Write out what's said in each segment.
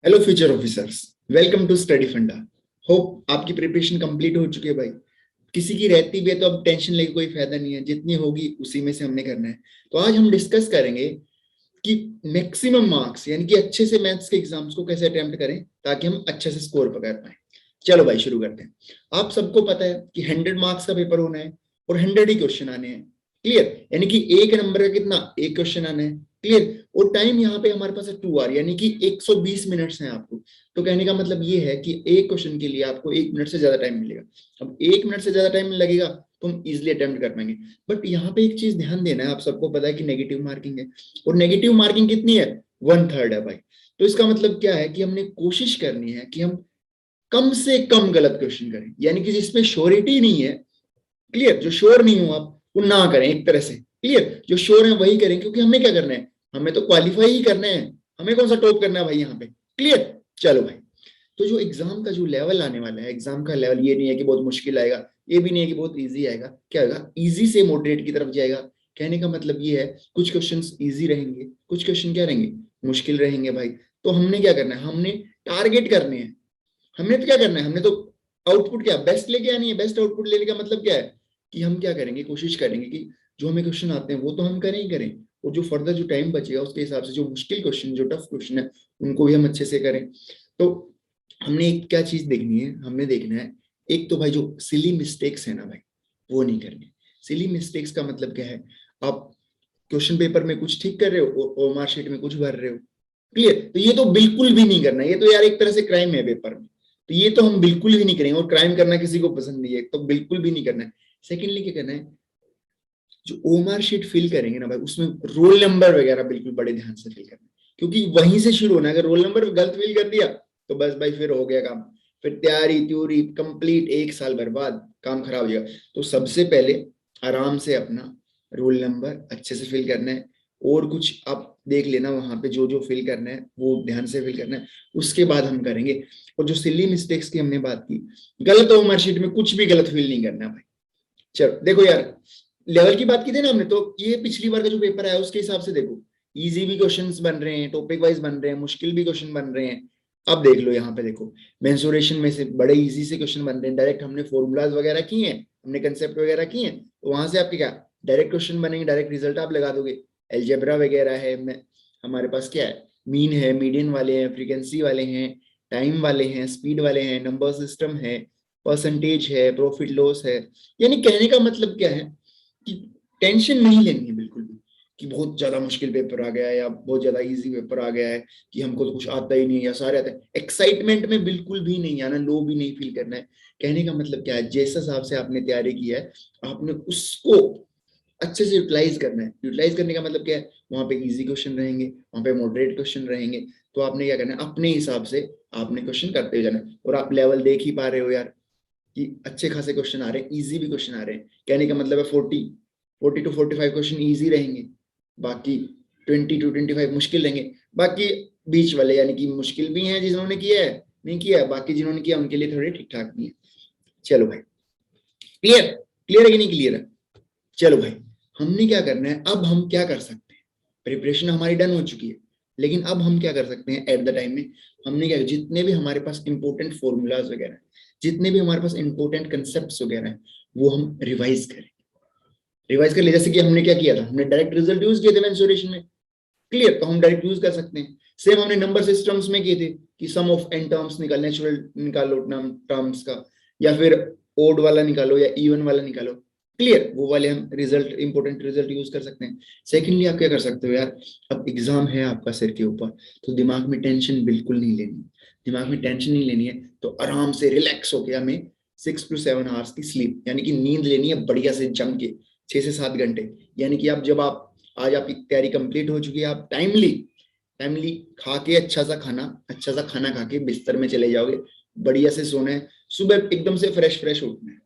Hello future officers, welcome to study funda. Hope आपकी preparation complete हो चुकी है भाई। किसी की रहती भी है तो अब टेंशन लेके कोई फायदा नहीं है, जितनी होगी उसी में से हमने करना है। तो आज हम डिस्कस करेंगे कि मैक्सिमम मार्क्स यानी कि अच्छे से मैथ्स के एग्जाम्स को कैसे अटेम्प्ट करें ताकि हम अच्छे से स्कोर पकड़ पाए। चलो भाई शुरू करते हैं। आप सबको पता है कि 100 मार्क्स का पेपर होना है और 100 ही क्वेश्चन आने हैं। क्लियर, यानी कि एक नंबर का कितना, एक क्वेश्चन आना है। क्लियर, और टाइम यहाँ पे हमारे पास है 2 आवर यानी कि 120 मिनट्स हैं आपको। तो कहने का मतलब ये है कि एक क्वेश्चन के लिए आपको 1 मिनट से ज्यादा टाइम मिलेगा। अब 1 मिनट से ज्यादा टाइम लगेगा तो हम इजिली अटेम्प्ट कर पाएंगे। बट यहाँ पे एक चीज ध्यान देना है, आप सबको पता है कि नेगेटिव मार्किंग है, और नेगेटिव मार्किंग कितनी है, 1/3 है भाई। तो इसका मतलब क्या है कि हमने कोशिश करनी है कि हम कम से कम गलत क्वेश्चन करें, यानी कि जिसमें श्योरिटी नहीं है। क्लियर, जो श्योर नहीं हो आप वो ना करें एक तरह से। क्लियर, जो श्योर है वही करें, क्योंकि हमें क्या करना है, हमें तो क्वालिफाई ही करना है। हमें कौन सा टॉप करना है भाई यहाँ पे। क्लियर, चलो भाई। तो जो एग्जाम का जो लेवल आने वाला है, एग्जाम का लेवल ये नहीं है कि बहुत मुश्किल आएगा, ये भी नहीं है कि बहुत इजी आएगा। क्या होगा, इजी से मॉडरेट की तरफ जाएगा। कहने का मतलब ये है कुछ क्वेश्चंस इजी रहेंगे, कुछ क्वेश्चन क्या रहेंगे, मुश्किल रहेंगे भाई। तो हमने क्या करना है, हमने टारगेट करने हैं। हमने तो क्या करना है, हमने तो आउटपुट क्या बेस्ट लेके आनी है। बेस्ट आउटपुट लेने का मतलब क्या है कि हम क्या करेंगे, कोशिश करेंगे कि जो हमें क्वेश्चन आते हैं वो तो हम करें ही करें, और जो फर्दर जो टाइम बचेगा उसके हिसाब से जो मुश्किल क्वेश्चन, जो टफ क्वेश्चन है, उनको भी हम अच्छे से करें। तो हमने एक क्या चीज देखनी है, हमने देखना है एक तो भाई जो सिली मिस्टेक्स है ना भाई, वो नहीं करनी। सिली मिस्टेक्स का मतलब क्या है, आप क्वेश्चन पेपर में कुछ ठीक कर रहे हो और ओमार शीट में कुछ भर रहे हो। क्लियर, तो ये तो बिल्कुल भी नहीं करना। ये तो यार एक तरह से क्राइम है पेपर में। तो ये तो हम बिल्कुल भी नहीं करेंगे, और क्राइम करना किसी को पसंद नहीं है, तो बिल्कुल भी नहीं करना है। सेकेंडली क्या करना है, जो ओमार शीट फिल करेंगे ना भाई, उसमें रोल नंबर वगैरह बिल्कुल बड़े ध्यान से फिल करना है, क्योंकि वहीं से शुरू होना है। अगर रोल नंबर गलत फिल कर दिया तो बस भाई फिर हो गया काम। फिर तैयारी त्योरी कंप्लीट, 1 साल बर्बाद, काम खराब हो जाएगा। तो सबसे पहले आराम से अपना रोल नंबर अच्छे से फिल करना है, और कुछ आप देख लेना वहां पे जो जो फिल करना है वो ध्यान से फिल करना है, उसके बाद हम करेंगे। और जो सिली मिस्टेक्स की हमने बात की, गलत ओमार शीट में कुछ भी गलत फिल नहीं करना भाई। चलो देखो यार, लेवल की बात की थी ना हमने, तो ये पिछली बार का जो पेपर आया उसके हिसाब से देखो, इजी भी क्वेश्चंस बन रहे हैं, टॉपिक वाइज बन रहे हैं, मुश्किल भी क्वेश्चन बन रहे हैं। अब देख लो यहाँ पे देखो, मेंसुरेशन में से बड़े इजी से क्वेश्चन बन रहे हैं, डायरेक्ट हमने फॉर्मूलाज वगैरह किए हैं, हमने कंसेप्ट वगैरह किए हैं, तो वहां से आपके क्या डायरेक्ट क्वेश्चन बनेंगे, डायरेक्ट रिजल्ट आप लगा दोगे। एल्जेब्रा वगैरह है, हमारे पास क्या है, मीन है, मीडियन वाले हैं, फ्रीक्वेंसी वाले हैं, टाइम वाले हैं, स्पीड वाले हैं, नंबर सिस्टम है, परसेंटेज है, प्रॉफिट लॉस है। यानी कहने का मतलब क्या है कि टेंशन नहीं लेनी है बिल्कुल भी कि बहुत ज्यादा मुश्किल पेपर आ गया है या बहुत ज्यादा इजी पेपर आ गया है, कि हमको तो कुछ आता ही नहीं है या सारे आता है। एक्साइटमेंट में बिल्कुल भी नहीं आना, लो भी नहीं फील करना है। कहने का मतलब क्या है, जिस हिसाब से आपने तैयारी की है आपने उसको अच्छे से यूटिलाइज करना है। यूटिलाइज करने का मतलब क्या है, वहां पे इजी क्वेश्चन रहेंगे, वहां पे मॉडरेट क्वेश्चन रहेंगे। तो आपने क्या करना है, अपने हिसाब से आपने क्वेश्चन करते हुए जाना है। और आप लेवल देख ही पा रहे हो यार कि अच्छे खासे क्वेश्चन आ रहे हैं, इजी भी क्वेश्चन आ रहे हैं। कहने का मतलब है 40 to 45 क्वेश्चन इजी रहेंगे, बाकी 20 to 25 मुश्किल रहेंगे। बाकी बीच वाले यानी कि मुश्किल भी हैं जिन्होंने किया है, नहीं किया है, बाकी जिन्होंने किया उनके लिए थोड़े ठीक ठाक भी है। चलो भाई, क्लियर, क्लियर है कि नहीं क्लियर है। चलो भाई, हमने क्या करना है, अब हम क्या कर सकते हैं, प्रिपरेशन हमारी डन हो चुकी है, लेकिन अब हम क्या कर सकते हैं एट द टाइम में, हमने क्या, जितने भी हमारे पास इंपॉर्टेंट फॉर्मूलाज वगैरह, जितने भी हमारे पास इंपॉर्टेंट कंसेप्ट वगैरह हैं, वो हम रिवाइज करें। रिवाइज कर ले, जैसे कि हमने क्या किया था, हमने डायरेक्ट रिजल्ट यूज किए थे मेंसुरेशन में। क्लियर, तो हम डायरेक्ट यूज कर सकते हैं। सेम हमने नंबर सिस्टम्स में किए थे कि सम ऑफ एन टर्म्स निकाल, नेचुरल निकालो टर्म्स का, या फिर ओड वाला निकालो या इवन वाला निकालो। क्लियर, वो वाले हम रिजल्ट, इंपॉर्टेंट रिजल्ट यूज कर सकते हैं। सेकेंडली आप क्या कर सकते हो यार, अब एग्जाम है आपका सिर के ऊपर, तो दिमाग में टेंशन बिल्कुल नहीं लेनी। दिमाग में टेंशन नहीं लेनी है, तो आराम से रिलैक्स होके हमें 6 to 7 आवर्स की स्लीप यानी कि नींद लेनी है बढ़िया से जम के, 6 से 7 घंटे। यानी कि अब जब आप, आज आपकी तैयारी कंप्लीट हो चुकी है, आप टाइमली टाइमली खा के, अच्छा सा खाना खा के बिस्तर में चले जाओगे, बढ़िया से सोना है, सुबह एकदम से फ्रेश फ्रेश उठना है,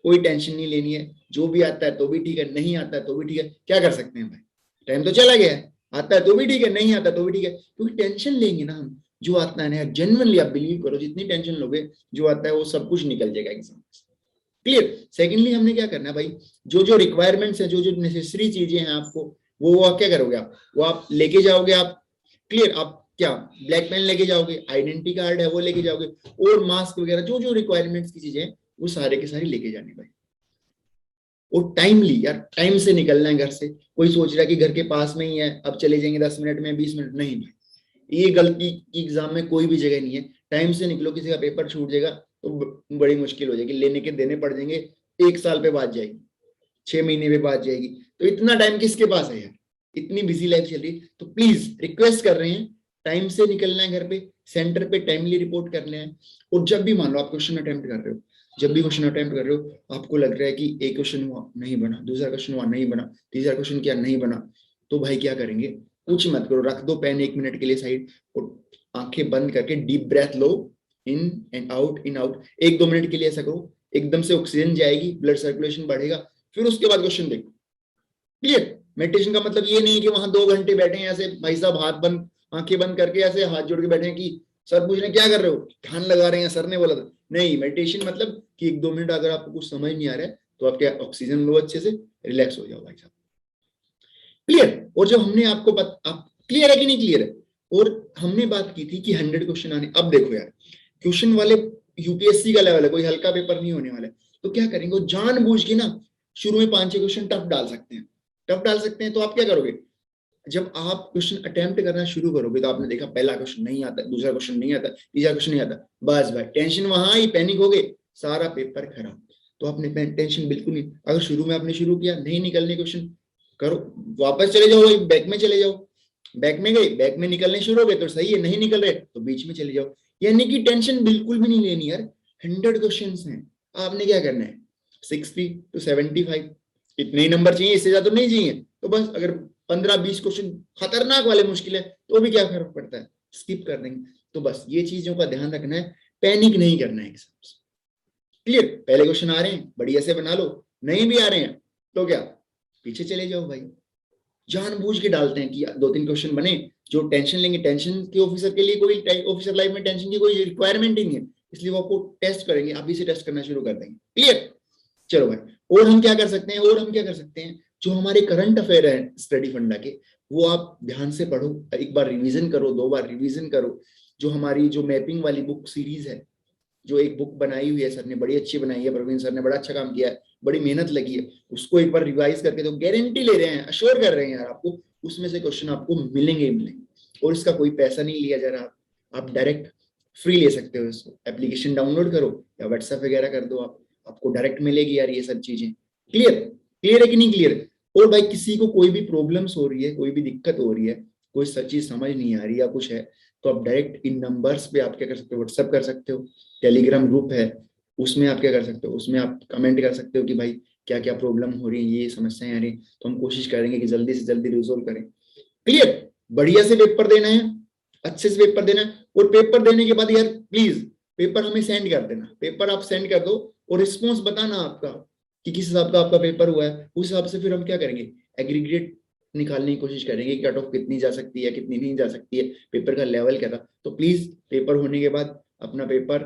कोई टेंशन नहीं लेनी है। जो भी आता है तो भी ठीक है, नहीं आता है तो भी ठीक है, क्या कर सकते हैं भाई, टाइम तो चला गया है। आता है तो भी ठीक है, नहीं आता तो भी ठीक है, क्योंकि टेंशन लेंगे ना हम, जो आता है ना, जेन्युइनली आप बिलीव करो, जितनी टेंशन लोगे जो आता है वो सब कुछ निकल जाएगा एग्जाम। क्लियर, सेकेंडली हमने क्या करना है भाई, जो जो रिक्वायरमेंट्स है, जो जो नेसेसरी चीजें हैं आपको, वो आप क्या करोगे, आप वो आप लेके जाओगे आप। क्लियर, आप क्या ब्लैक पेन लेके जाओगे, आइडेंटिटी कार्ड है वो लेके जाओगे, और मास्क वगैरह जो जो रिक्वायरमेंट्स की चीजें वो सारे के सारे लेके जाने भाई। और टाइमली यार, टाइम से निकलना है घर से। कोई सोच रहा है कि घर के पास में ही है, अब चले जाएंगे 10 मिनट में, 20 मिनट, नहीं भाई, ये गलती की एग्जाम में कोई भी जगह नहीं है। टाइम से निकलो, किसी का पेपर छूट जाएगा तो बड़ी मुश्किल हो जाएगी, लेने के देने पड़ जाएंगे, 1 साल पे बाद जाएगी, 6 महीने पे बाद जाएगी। तो इतना टाइम किसके पास है यार, इतनी बिजी लाइफ चल रही। तो प्लीज रिक्वेस्ट कर रहे हैं, टाइम से निकलना है घर पे, सेंटर पे टाइमली रिपोर्ट करना है। और जब भी मान लो आप क्वेश्चन अटेम्प्ट कर रहे हो, जब भी क्वेश्चन अटेम्प्ट कर रहे हो, आपको लग रहा है कि एक क्वेश्चन हुआ नहीं बना, दूसरा क्वेश्चन हुआ नहीं बना, तीसरा क्वेश्चन क्या नहीं बना, तो भाई क्या करेंगे, कुछ मत करो, रख दो पेन 1 मिनट के लिए साइड, और आंखें बंद करके डीप ब्रेथ लो, in and out, in out, 1-2 minute के लिए ऐसा करो, एकदम से ऑक्सीजन जाएगी, ब्लड सर्कुलेशन बढ़ेगा, फिर उसके बाद क्वेश्चन देखो। क्लियर? मेडिटेशन का मतलब ये नहीं है कि वहां 2 घंटे बैठे हैं ऐसे भाई साहब, हाथ बंद, आंखें बंद करके ऐसे हाथ जोड़ के बैठे हैं कि सर पूछ रहे क्या कर रहे हो, ध्यान लगा रहे हैं, सर ने बोला था। नहीं, मेडिटेशन मतलब कि 1-2 मिनट अगर आपको कुछ समझ नहीं आ रहा है तो आपके ऑक्सीजन लो, अच्छे से रिलैक्स हो जाओ भाई साहब। क्लियर? और जब हमने आपको आप क्लियर है कि नहीं क्लियर है? और हमने बात की थी कि 100 क्वेश्चन आने, अब देखो यार, क्वेश्चन वाले यूपीएससी का लेवल है, कोई हल्का पेपर नहीं होने वाला है। तो क्या करेंगे, जानबूझ के ना शुरू में 5-6 क्वेश्चन टफ डाल सकते हैं, टफ डाल सकते हैं। तो आप क्या करोगे, जब आप क्वेश्चन अटेम्प्ट करना शुरू करोगे, तो आपने देखा पहला क्वेश्चन नहीं आता, दूसरा क्वेश्चन नहीं आता, तीसरा क्वेश्चन नहीं आता, बस भाई टेंशन वहां ही, पैनिक हो गए, सारा पेपर खराब। तो आपने टेंशन बिल्कुल नहीं, अगर शुरू में आपने शुरू किया, नहीं निकलने क्वेश्चन, करो, वापस चले जाओ, बैक में चले जाओ, बैक में गए, बैक में निकलने शुरू हो गए तो सही है, नहीं निकल रहे तो बीच में चले जाओ। यानी कि टेंशन बिल्कुल भी नहीं लेनी यार, 100 क्वेश्चन हैं, आपने क्या करना है, 60 to 75, इतने ही नंबर चाहिए, इससे ज्यादा तो नहीं चाहिए। तो बस अगर 15-20 क्वेश्चन खतरनाक वाले मुश्किल है तो भी क्या फर्क पड़ता है, स्किप कर देंगे। तो बस ये चीजों का ध्यान रखना है, पैनिक नहीं करना है एग्जाम से। क्लियर? पहले क्वेश्चन आ रहे हैं बढ़िया से बना लो, नहीं भी आ रहे हैं तो क्या, पीछे चले जाओ भाई। जानबूझ के डालते हैं कि 2-3 क्वेश्चन बने जो टेंशन लेंगे, टेंशन के ऑफिसर के लिए कोई ऑफिसर लाइफ में टेंशन की कोई रिक्वायरमेंट ही नहीं है, इसलिए वो आपको टेस्ट करेंगे, अभी से टेस्ट करना शुरू कर देंगे। क्लियर? चलो भाई, और हम क्या कर सकते हैं, और हम क्या कर सकते हैं, जो हमारे करंट अफेयर है स्टडी फंडा के, वो आप ध्यान से पढ़ो, एक बार रिवीजन करो, 2 बार रिवीजन करो। जो हमारी जो मैपिंग वाली बुक सीरीज है, जो एक बुक बनाई हुई है सर ने, बड़ी अच्छी बनाई है, प्रवीण सर ने बड़ा अच्छा काम किया है, बड़ी मेहनत लगी है, उसको एक बार रिवाइज करके तो गारंटी ले रहे हैं, अश्योर कर रहे हैं यार आपको, उसमें से क्वेश्चन आपको मिलेंगे ही मिलेंगे। और इसका कोई पैसा नहीं लिया जा रहा, आप डायरेक्ट फ्री ले सकते हो इसको, एप्लीकेशन डाउनलोड करो या व्हाट्सएप वगैरह कर दो, आपको डायरेक्ट मिलेगी यार ये सब चीजें। क्लियर? क्लियर है कि नहीं क्लियर? और भाई किसी को कोई भी प्रॉब्लम्स हो रही है, कोई भी दिक्कत हो रही है, कोई चीज समझ नहीं आ रही या कुछ है, तो आप डायरेक्ट इन नंबर्स पे आप क्या कर सकते हो, व्हाट्सएप कर सकते हो, टेलीग्राम ग्रुप है उसमें आप क्या कर सकते हो, उसमें आप कमेंट कर सकते हो कि भाई क्या क्या प्रॉब्लम हो रही है, ये समस्याएं आ रही, तो हम कोशिश करेंगे कि जल्दी से जल्दी रिजोल्व करें। क्लियर? बढ़िया से पेपर देना है, अच्छे से पेपर देना है, और पेपर देने के बाद यार प्लीज पेपर हमें सेंड कर देना, पेपर आप सेंड कर दो, और रिस्पॉन्स बताना आपका कि किस हिसाब का आपका पेपर हुआ है, उस हिसाब से फिर हम क्या करेंगे, एग्रीगेट निकालने की कोशिश करेंगे कि कट ऑफ कितनी जा सकती है, कितनी नहीं जा सकती है, पेपर का लेवल क्या था। तो प्लीज पेपर होने के बाद अपना पेपर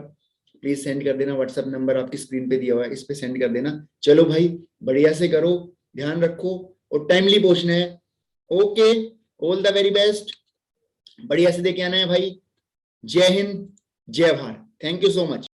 प्लीज सेंड कर देना, व्हाट्सएप नंबर आपकी स्क्रीन पे दिया हुआ है, इस पे सेंड कर देना। चलो भाई बढ़िया से करो, ध्यान रखो, और टाइमली पहुंचना है। Okay, all the very best, बढ़िया से देके आना है भाई। जय हिंद, जय Bharat, thank you so much.